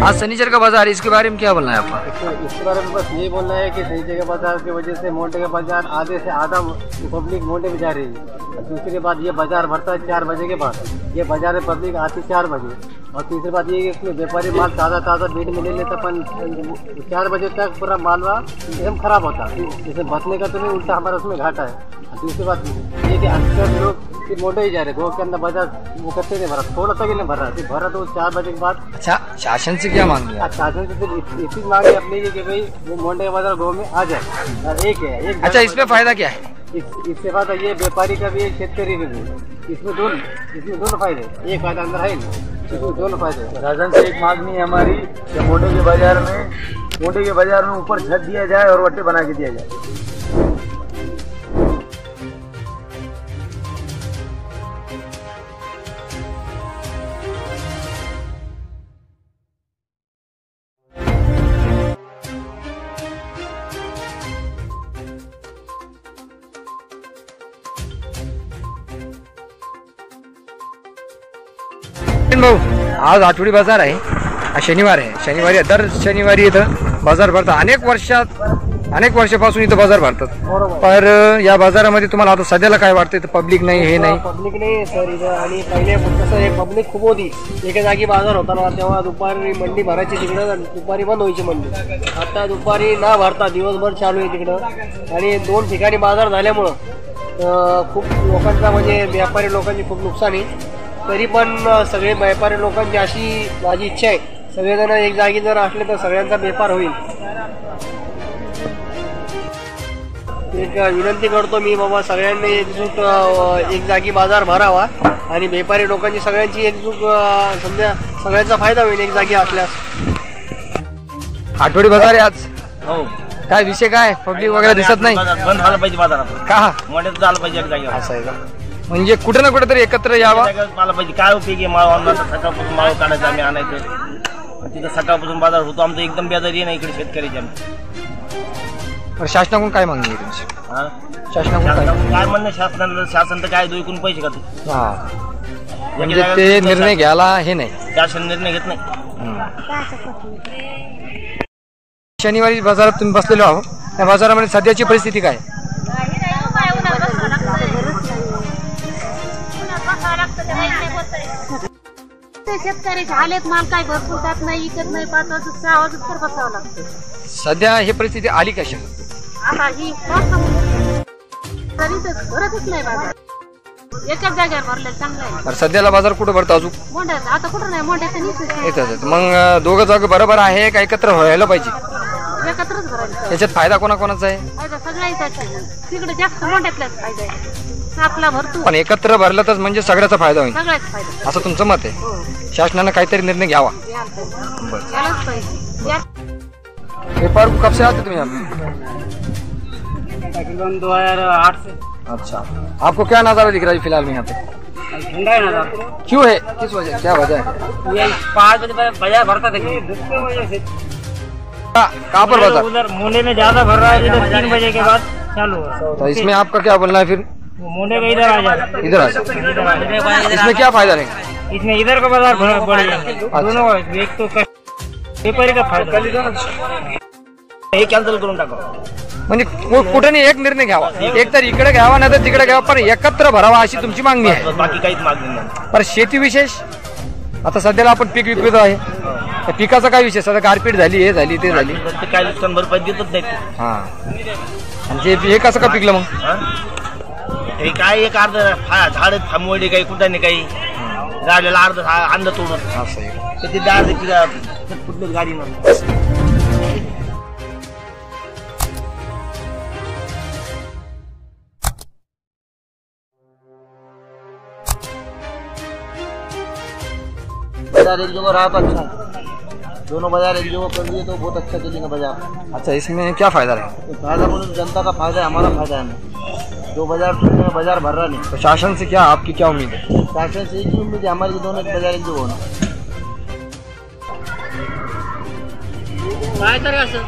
आज शनिचर का बाजार, इसके बारे में क्या बोलना है आपका? इसके बारे में बस ये बोलना है कि शनिचर के बाजार की वजह से मोंटे का बाजार आधे से आधा पब्लिक मोंटे में जा रही है। दूसरी बात ये बाजार भरता है 4 बजे के बाद, ये बाजार में पब्लिक आती 4 बजे। और तीसरी बात ये कि इसमें व्यापारी माल ताज़ा भीड़ में ले लेते, अपन 4 बजे तक पूरा मालवा एकदम खराब होता है। जैसे बचने का तो नहीं, उल्टा हमारा उसमें घाटा है। दूसरी बात ये कि अक्सर लोग सिर्फ मोटे ही जा रहे, गाँव के अंदर बाजार वो करते नहीं भरा, थोड़ा सा ही नहीं भरा, सिर्फ भरा तो 4 बजे के बाद। अच्छा, शासन से क्या मांग है? शासन से सिर्फ इसी मांग है अपनी कि भाई वो मोंटे का बाजार गाँव में आ जाए। एक है। अच्छा, इसमें फायदा क्या है? इससे फायदा ये व्यापारी का भी है, शेतकरी का भी। इसमें दोनों फायदे, एक फायदा अंदर है नहीं, इसमें दोनों फायदे। शासन से एक मांगनी है हमारी कि मोटे के बाजार में ऊपर छत दिया जाए और वट्टे बना के दिया जाए। भाऊ, आज आठवडी बाजार आहे, आज शनिवार आहे। दर शनिवारी इथं बाजार भरतात। अनेक वर्षापासून इथं बाजार भरतात। पर या बाजारामध्ये तुम्हाला आता सध्याला काय वाटतं? इथं पब्लिक नाही, हे नाही, पब्लिक नाही सर इथं। आणि पहिले कसं एक पब्लिक खूप होती, एका जागी बाजार होता ना, तेव्हा दुपारी मंडी भरायची तिकडं, दुपारी बंद व्हायची मंडी। आता दुपारी ना भरता दिवसभर चालू आहे तिकडं। आणि 2 ठिकाणी बाजार झाल्यामुळं खूप लोकांचा म्हणजे व्यापारी लोकांची खूप नुकसान आहे। तरी पण सगळे व्यापारी लोकांची अशी माझी इच्छा आहे, सगळेजण एक जागी जर असले तर सगळ्यांचा व्यापार होईल। एक विनंती करतो मी बाबा, सगळ्यांनी एकजूट एक जागी बाजार भरावा आणि व्यापारी लोकांची सगळ्यांची एकजूट, समजा सगळ्यांचा फायदा होईल एक जागी असल्यास। आठवडी बाजार आहे आज। हो, काय विषय काय? पब्लिक वगैरे दिसत नाही, बंद झालं पाहिजे बाजारात। का मोठ्यात झालं पाहिजे एक जागी। असं आहे का? म्हणजे कुठे ना कुठे तरी एकत्र यावा मला पाहिजे। काय उपयोग आहे माळ आणला, सकाळपासून माळ काढायचं आम्ही आणायचं, तिथं सकाळपासून बाजार होतो आमचं, एकदम बेजारी नाही इकडे शेतकऱ्याची आम्ही। शासनाकडून काय मागणी आहे तुमची? शासनाकडून काय म्हणणं? शासन तर काय दोन पैसे का तू? म्हणजे ते निर्णय घ्यायला हे नाही, शासन निर्णय घेत नाही। शनिवारी बाजारात तुम्ही बसलेलो आहो, त्या बाजारामध्ये सध्याची परिस्थिती काय? शेतकऱ्याचे हालेत, माल काय भरपूर जात नाही, इकत नाही, 5 वाजता 6 वाजता बसावं लागतं। सध्या ही परिस्थिती आली कशा? आता ही तरी तर भरतच नाही बाजार, एकाच जागेवर भरले चांगलं आहे। सध्याला बाजार कुठं भरतो अजून? मोठ्यात आता कुठं नाही, मोठ्याचं येतात। मग दोघं जागे बरोबर आहे का एकत्र व्हायला पाहिजे? एकत्रच भरायचं। याच्यात फायदा कोणाकोणाचा आहे? फायदा सगळ्यांचा, तिकडे जास्त मोठ्यातलाच फायदा आहे, आपला भरतो। पण एकत्र भरलं तर म्हणजे सगळ्याचा फायदा होईल, सगळ्याच फायदा, असं तुमचं मत आहे? शासनानं काहीतरी निर्णय घ्यावा। यालाच पाहिजे। व्यापार कब से आते तुम्हें यहाँ पे? तकरीबन 2008 से। अच्छा, आपको क्या नज़ारा दिख रहा है फिलहाल में यहाँ पे? ठंडा है नज़ारा। क्यों है, किस वजह, क्या वजह है? ये 5 बजे बाजार भरता था, वजह से। कहाँ पर बाजार? उधर मुंडे में ज्यादा भर रहा है, इधर 3 बजे के बाद चालू है। तो इसमें आपका क्या बोलना है फिर? मुंडे का इधर आ जाए, इधर आ जाए। इसमें क्या फायदा रहेगा? इसमें इधर का बाजार बढ़ेगा दोनों। एक तो व्यापारी का फायदा, हे कॅन्सल करून टाका। म्हणजे कुठे नाही, एक निर्णय घ्यावा, एक तर इकडे घ्यावा नाही तर तिकडे घ्यावा, पण एकत्र भरावा अशी तुमची मागणी आहे। बाकी काहीच मागणी नाही। पर शेती विशेष आता सध्याला आपण पीक विकतो आहे, त्या पिकाचा काय विषय? सध्या गारपीट झाली, हे झाली, ते झाली, काय नुकसान भरपाई देतच नाही। हा, म्हणजे हे कसं का पिकलं मग? हे काय एक अर्ध झाड थांबवली, काही कुठं नाही, काही झालेला अर्ध अंध तोडून असं आहे। ते दार कुठलीच गाडी नव्हती। बाजार एक जगह रहा तो अच्छा, दोनों बाजार एक जगह कर दिए तो बहुत अच्छा चलेगा बाजार। अच्छा, इसमें क्या फायदा रहेगा? फायदा बोले जनता का फायदा है, हमारा फायदा है। जो बाजार टूटने में बाजार भर रहा नहीं। तो शासन से क्या, आपकी क्या उम्मीद है? शासन से एक उम्मीद है हमारी, दोनों एक बाजार एक जगह होना। काय तरी असं